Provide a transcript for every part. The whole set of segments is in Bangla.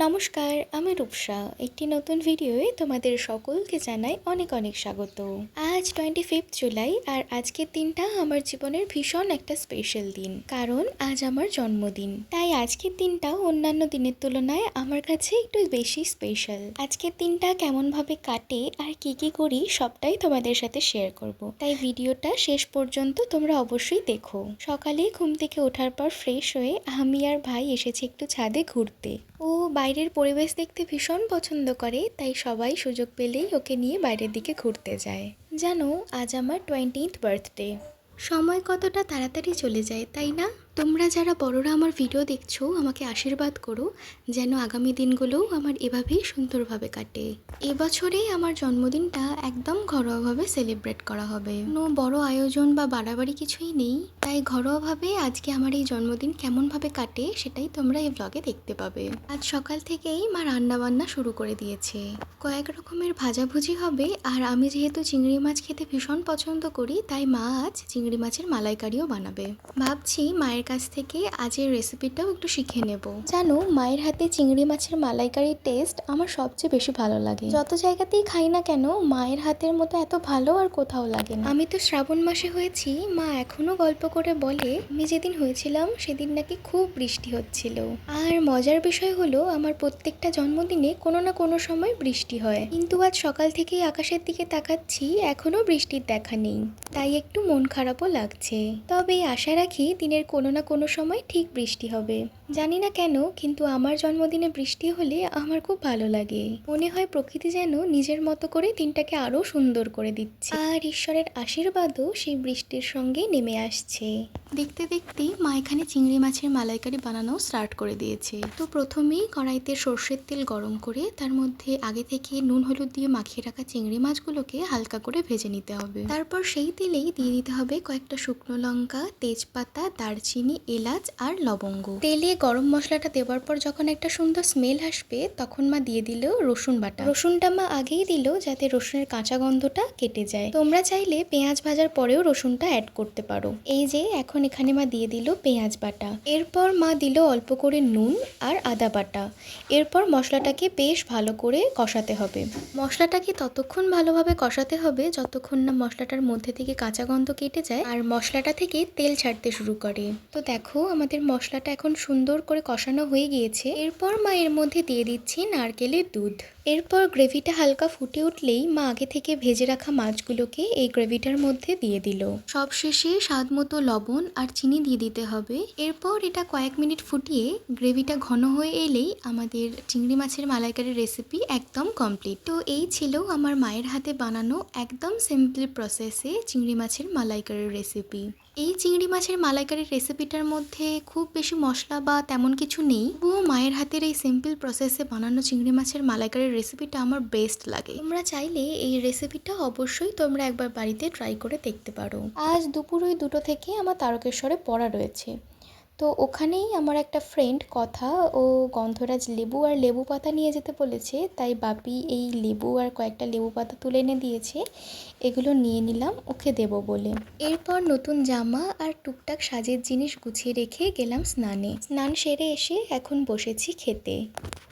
নমস্কার, আমি রূপসা। একটি নতুন ভিডিওয়ে তোমাদের সকলকে জানাই অনেক অনেক স্বাগত। আজ 25 জুলাই আর আজকের দিনটা আমার জীবনের ভীষণ একটা স্পেশাল দিন, কারণ আজ আমার জন্মদিন। তাই আজকের দিনটা অন্যান্য দিনের তুলনায় আমার কাছে একটু বেশি স্পেশাল। আজকের দিনটা কেমনভাবে কাটে আর কি কি করি সবটাই তোমাদের সাথে শেয়ার করব। তাই ভিডিওটা শেষ পর্যন্ত তোমরা অবশ্যই দেখো। সকালে ঘুম থেকে ওঠার পর ফ্রেশ হয়ে আমি আর ভাই এসেছি একটু ছাদে ঘুরতে। ও বাইরের পরিবেশ দেখতে ভীষণ পছন্দ করে, তাই সবাই সুযোগ পেলেই ওকে নিয়ে বাইরের দিকে ঘুরতে যায়। জানো, আজ আমার 20th বার্থডে। সময় কতটা তাড়াতাড়ি চলে যায়, তাই না? তোমরা যারা বড়রা আমার ভিডিও দেখছো, আমাকে আশীর্বাদ করো যেন আগামী দিনগুলোও আমার এভাবেই সুন্দরভাবে কাটে। এবছরে আমার জন্মদিনটা একদম ঘরোয়াভাবে সেলিব্রেট করা হবে। কোনো বড় আয়োজন বা বাড়াবাড়ি কিছুই নেই, তাই ঘরোয়াভাবে আজকে আমার এই জন্মদিন কেমনভাবে কাটে সেটাই তোমরা এই ব্লগে দেখতে পাবে। আজ সকাল থেকেই মা রান্না বান্না শুরু করে দিয়েছে। কয়েক রকমের ভাজাভুজি হবে, আর আমি যেহেতু চিংড়ি মাছ খেতে ভীষণ পছন্দ করি, তাই মা আজ চিংড়ি মাছের মালাইকারিও বানাবে। ভাবছি মায়ের কাছ থেকে আজের রেসিপিটাও একটু শিখে নেব। জানো, মায়ের হাতে চিংড়ি মাছের মালাইকারির টেস্ট আমার সবচেয়ে বেশি ভালো লাগে। যত জায়গাতেই খাই না কেন, মায়ের হাতের মতো এত ভালো আর কোথাও লাগে না। আমি তো শ্রাবণ মাসে হয়েছি, মা এখনো গল্প করে বলে আমি যেদিন হয়েছিলাম সেদিন নাকি খুব বৃষ্টি হচ্ছিল। আর মজার বিষয় হলো, আমার প্রত্যেকটা জন্মদিনে কোনো না কোনো সময় বৃষ্টি হয়, কিন্তু আজ সকাল থেকেই আকাশের দিকে তাকাচ্ছি, এখনো বৃষ্টির দেখা নেই। তাই একটু মন খারাপও লাগছে। তবে আশা রাখি দিনের কোনো না কোনো সময় ঠিক বৃষ্টি হবে। জানি না কেন, কিন্তু আমার জন্মদিনে বৃষ্টি হলে আমার খুব ভালো লাগে। মনে হয় প্রকৃতি যেন নিজের মতো করে দিনটাকে আরো সুন্দর করে দিচ্ছে, আর ঈশ্বরের আশীর্বাদও সেই বৃষ্টির সঙ্গে নেমে আসছে। দেখতে দেখতেই মা এখানে চিংড়ি মাছের মালাইকারি বানানো স্টার্ট করে দিয়েছে। তো প্রথমেই কড়াইতে সর্ষের তেল গরম করে তার মধ্যে আগে থেকে নুন হলুদ দিয়ে মাখিয়ে রাখা চিংড়ি মাছগুলোকে হালকা করে ভেজে নিতে হবে। তারপর সেই তেলেই দিয়ে দিতে হবে কয়েকটা শুকনো লঙ্কা, তেজপাতা, দারচিনি, এলাচ আর লবঙ্গ। তেলে গরম মশলাটা দেওয়ার পর যখন একটা সুন্দর স্মেল আসবে, তখন মা দিয়ে দিল রসুন বাটা। রসুনটা মা আগেই দিল যাতে রসুনের কাঁচা গন্ধটা কেটে যায়। তোমরা চাইলে পেঁয়াজ ভাজার পরেও রসুনটা অ্যাড করতে পারো। এই যে এখন এখানে মা দিয়ে দিল পেঁয়াজ বাটা। এরপর মা দিল অল্প করে নুন আর আদা বাটা। এরপর মশলাটাকে বেশ ভালো করে কষাতে হবে। মশলাটাকে ততক্ষণ ভালোভাবে কষাতে হবে যতক্ষণ না মশলাটার মধ্যে থেকে কাঁচা গন্ধ কেটে যায় আর মশলাটা থেকে তেল ছাড়তে শুরু করে। তো দেখো, আমাদের মশলাটা এখন সুন্দর করে কষানো হয়ে গিয়েছে। এরপর মা এর মধ্যে দিয়ে দিচ্ছি নারকেলের দুধ। এরপর গ্রেভিটা হালকা ফুটে উঠলেই মা আগে থেকে ভেজে রাখা মাছগুলোকে এই গ্রেভিটার মধ্যে দিয়ে দিল। সবশেষে স্বাদ মতো লবণ আর চিনি দিয়ে দিতে হবে। এরপর এটা কয়েক মিনিট ফুটিয়ে গ্রেভিটা ঘন হয়ে এলেই আমাদের চিংড়ি মাছের মালাইকারির রেসিপি একদম কমপ্লিট। তো এই ছিল আমার মায়ের হাতে বানানো একদম সিম্পল প্রসেসে চিংড়ি মাছের মালাইকারির রেসিপি। এই চিংড়ি মাছের মালাইকারির রেসিপিটার মধ্যে খুব বেশি মশলা বা তেমন কিছু নেই, ও মায়ের হাতের এই সিম্পল প্রসেসে বানানো চিংড়ি মাছের মালাইকারির রেসিপিটা আমার বেস্ট লাগে। তোমরা চাইলে এই রেসিপিটা অবশ্যই তোমরা একবার বাড়িতে ট্রাই করে দেখতে পারো। আজ দুপুর 2টো থেকে আমার তারকেশ্বরে পড়া রয়েছে। তো ওখানেই আমার একটা ফ্রেন্ড কথা ও গন্ধরাজ লেবু আর লেবু পাতা নিয়ে যেতে বলেছে, তাই বাপি এই লেবু আর কয়েকটা লেবু পাতা তুলে এনে দিয়েছে। এগুলো নিয়ে নিলাম ওকে দেব বলে। এরপর নতুন জামা আর টুকটাক সাজের জিনিস গুছিয়ে রেখে গেলাম স্নানে। স্নান সেরে এসে এখন বসেছি খেতে।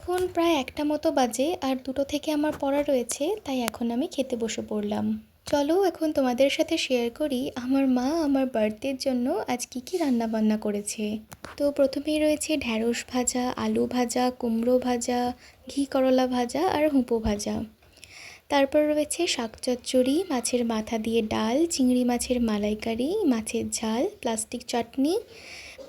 এখন প্রায় 1টা মতো বাজে, আর 2টো থেকে আমার পড়া রয়েছে, তাই এখন আমি খেতে বসে পড়লাম। চলো এখন তোমাদের সাথে শেয়ার করি আমার মা আমার বার্থডের জন্য আজ কী কী রান্নাবান্না করেছে। তো প্রথমেই রয়েছে ঢ্যাঁড়স ভাজা, আলু ভাজা, কুমড়ো ভাজা, ঘি করলা ভাজা আর হুঁপো ভাজা। তারপর রয়েছে শাক চচ্চড়ি, মাছের মাথা দিয়ে ডাল, চিংড়ি মাছের মালাইকারি, মাছের ঝাল, প্লাস্টিক চাটনি,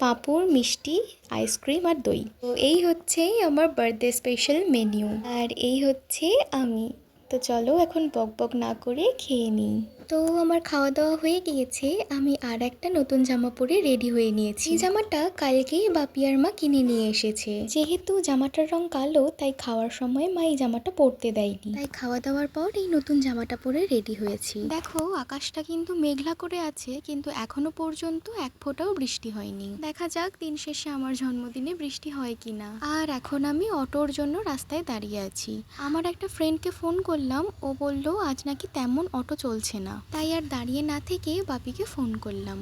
পাঁপড়, মিষ্টি, আইসক্রিম আর দই। তো এই হচ্ছে আমার বার্থডে স্পেশাল মেনু, আর এই হচ্ছে আমি। তো চলো এখন বকবক না করে খেয়ে নিই। তো আমার খাওয়া দাওয়া হয়ে গিয়েছে, আমি আর একটা নতুন জামা পরে রেডি হয়ে নিয়েছি। এই জামাটা কালকেই বাপি আর মা কিনে নিয়ে এসেছে। যেহেতু জামাটার রং কালো, তাই খাওয়ার সময় মা এই জামাটা পরতে দেয়নি, তাই খাওয়া দাওয়ার পর এই নতুন জামাটা পরে রেডি হয়েছি। দেখো, আকাশটা কিন্তু মেঘলা করে আছে, কিন্তু এখনো পর্যন্ত এক ফোঁটাও বৃষ্টি হয়নি। দেখা যাক দিন শেষে আমার জন্মদিনে বৃষ্টি হয় কিনা। আর এখন আমি অটোর জন্য রাস্তায় দাঁড়িয়ে আছি। আমার একটা ফ্রেন্ডকে ফোন করলাম, ও বলল আজ নাকি তেমন অটো চলছে না, তাই আর দাঁড়িয়ে না থেকে বাপিকে ফোন করলাম।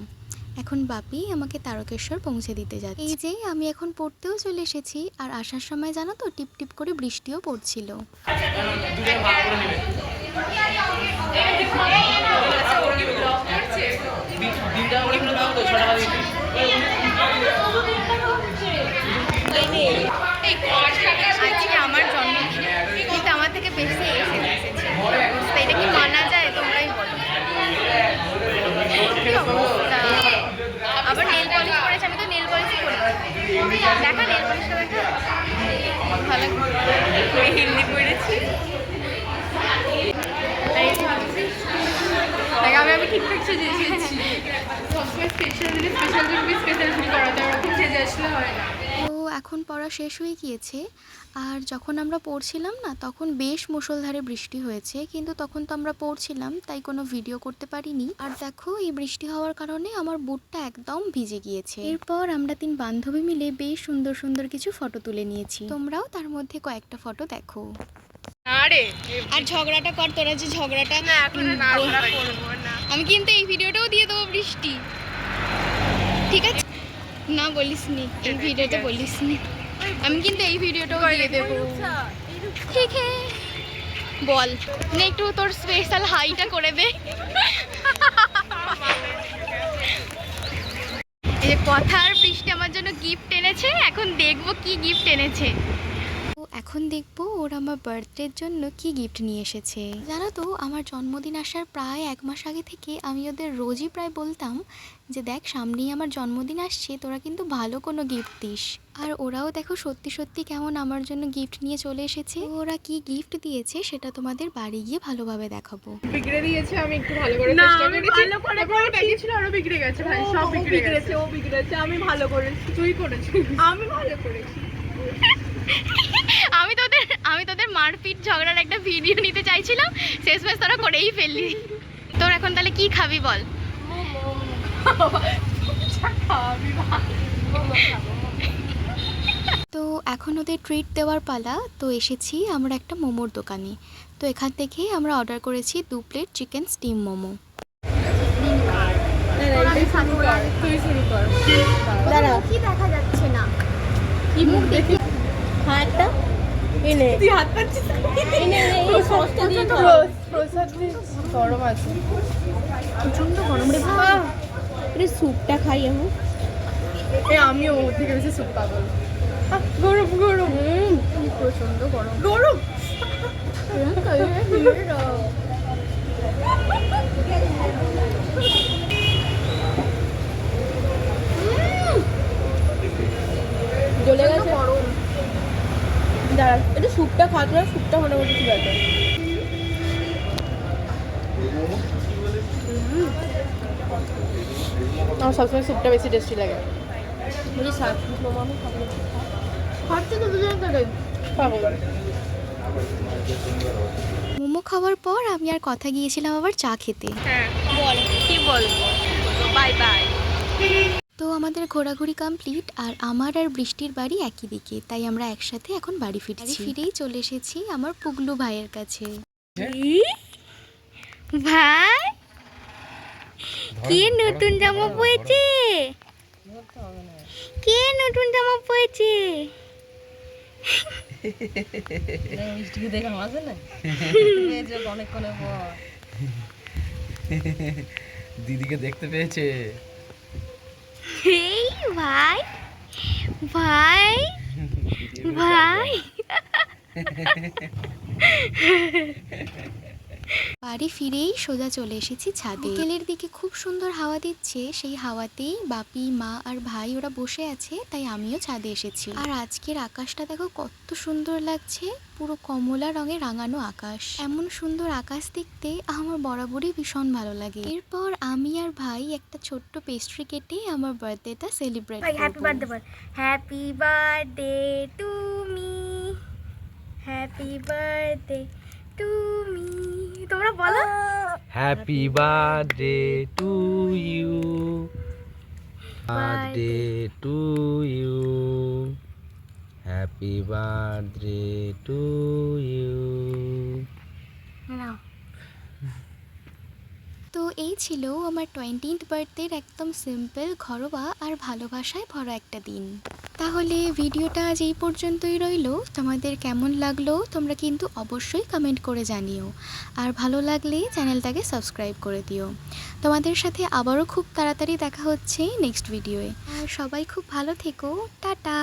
এখন বাপি আমাকে তারকেশ্বর পৌঁছে দিতে যাচ্ছে। এই যে আমি এখন পড়তেও চলে এসেছি, আর আসার সময় জানো তো টিপ টিপ করে বৃষ্টিও পড়ছিল। আজকে আমার জন্মদিন, কিন্তু আমার থেকে বেশি এসেছে, এটা কি মানা যায় তোমরাই বলো। কি অবস্থা, আবার নেল পলিশ করেছে, আমি তো নেল পলিশ করি। দেখা নেল পলিশটা দেখা ভালো হিন্দি পড়েছি। আমি ঠিকঠাক সেজে এসেছি। তো এখন পড়া শেষ হয়ে গিয়েছে, আর যখন আমরা পড়ছিলাম না তখন বেশ মুষলধারে বৃষ্টি হয়েছে, কিন্তু তখন তো আমরা পড়ছিলাম তাই কোনো ভিডিও করতে পারিনি। আর দেখো এই বৃষ্টি হওয়ার কারণে আমার বুটটা একদম ভিজে গিয়েছে। এরপর আমরা 3 বান্ধবী মিলে বেশ সুন্দর সুন্দর কিছু ফটো তুলে নিয়েছি, তোমরাও তার মধ্যে কয়েকটা ফটো দেখো। আরে আর ঝগড়াটা কর তোরা, যে ঝগড়াটা না এখন না করবো না। আমি কিন্তু এই ভিডিওটাও দিয়ে দেবো বৃষ্টি, ঠিক আছে? না বলিসনি এই ভিডিওতে, বলিসনি। আমি কিন্তু এই ভিডিওটাও দিয়ে দেবো, ঠিক হ্যাঁ? বল না, একটু তোর স্পেশাল হাইটা করে দে। এই যে কথার বৃষ্টি আমার জন্য গিফট এনেছে, এখন দেখবো কি গিফট এনেছে। এখন দেখবো ওর আমার বার্থডের জন্য কি গিফট নিয়ে এসেছে। জানো তো আমার জন্মদিন আসার প্রায় 1 মাস আগে থেকে আমি ওদের রোজই প্রায় বলতাম যে দেখ সামনেই আমার জন্মদিন আসছে, তোরা কিন্তু ভালো কোনো গিফট দিস। আর ওরাও দেখো সত্যি সত্যি কেমন আমার জন্য গিফট নিয়ে চলে এসেছে। ওরা কি গিফট দিয়েছে সেটা তোমাদের বাড়ি গিয়ে ভালোভাবে দেখাবো। বিগড়ে দিয়েছে, আমি একটু ভালো করে চেষ্টা করেছি। ভালো করে দেখেছিল আরো বিগড়ে গেছে ভাই, সব বিগড়ে গেছে। ও বিগড়েছে, আমি ভালো করেছি। তুই করেছিস, আমি ভালো করেছি। আমি তোদের মারপিট ঝগড়ার একটা ভিডিও নিতে চাইছিলাম, শেষমেশ তোরা করেই ফেললি। তোর এখন তাহলে কি খাবি বল? তো এখন ওদের ট্রিট দেওয়ার পালা। তো এসেছি আমরা একটা মোমোর দোকানে। তো এখান থেকে আমরা অর্ডার করেছি 2 প্লেট চিকেন স্টিম মোমো। তুই শুরু কর। কি দেখা যাচ্ছে না, কি মুখ দেখি। হ্যাঁ একটা এনে তুই হাত পাচ্ছিস, এনে এই সসটা দিয়ে প্রসাদ গরম আছে, প্রচন্ড গরম রে ভাই। এই স্যুপটা খাই আমি। আমিও ওর থেকে বেশি স্যুপ পাগল। গরম গরম, প্রচন্ড গরম গরম। জ্বলে গেছে। দাঁড়া একটু স্যুপটা খাওয়া, স্যুপটা মোটামুটি ঠিক আছে। আমার সবসময় স্যুপটা বেশি টেস্টি লাগে। বলি সাত মোমো খাচ্ছে তো দুজন করে পাগল। মোমো খাওয়ার পর আমি আর কথা গিয়েছিলাম আবার চা খেতে। হ্যাঁ বল, কি বলবো, বাই বাই। তো আমাদের ঘোরাঘুরি কমপ্লিট, আর আমার আর বৃষ্টির বাড়ি একই দিকে, তাই আমরা একসাথে এখন বাড়ি ফিরছি। ফিরেই চলে এসেছি আমার পুগলু ভাইয়ের কাছে। ভাই কে নতুন জামা পরেছে? কে নতুন জামা পরেছে? দিদিকে দেখতে পেয়েছে। এই ভাই ভাই ভাই। বাড়ি ফিরেই সোজা চলে এসেছি ছাদে। বিকেলের দিকে খুব সুন্দর হাওয়া দিচ্ছে, সেই হাওয়াতেই বাপি মা আর ভাই ওরা বসে আছে, তাই আমিও ছাদে এসেছি। আর আজকের আকাশটা দেখো কত সুন্দর লাগছে, পুরো কমলা রঙে রাঙানো আকাশ। এমন সুন্দর আকাশ দেখতে আমার বরাবরই ভীষণ ভালো লাগে। এরপর আমি আর ভাই একটা ছোট্ট পেস্ট্রি কেটে আমার বার্থডেটা সেলিব্রেট করব। হ্যাপি বার্থডে বল। Happy birthday to me, happy birthday to me. তোমরা বলো happy birthday to you, birthday to you, happy birthday to you. নাও। তো এই ছিল আমার 20th বার্থডের একদম সিম্পল, ঘরোয়া আর ভালোবাসায় ভরা একটা দিন। তাহলে ভিডিওটা আজ এই পর্যন্তই রইল। তোমাদের কেমন লাগলো তোমরা কিন্তু অবশ্যই কমেন্ট করে জানিও, আর ভালো লাগলে চ্যানেলটাকে সাবস্ক্রাইব করে দিও। তোমাদের সাথে আবারও খুব তাড়াতাড়ি দেখা হচ্ছে নেক্সট ভিডিওয়ে। আর সবাই খুব ভালো থেকো, টাটা।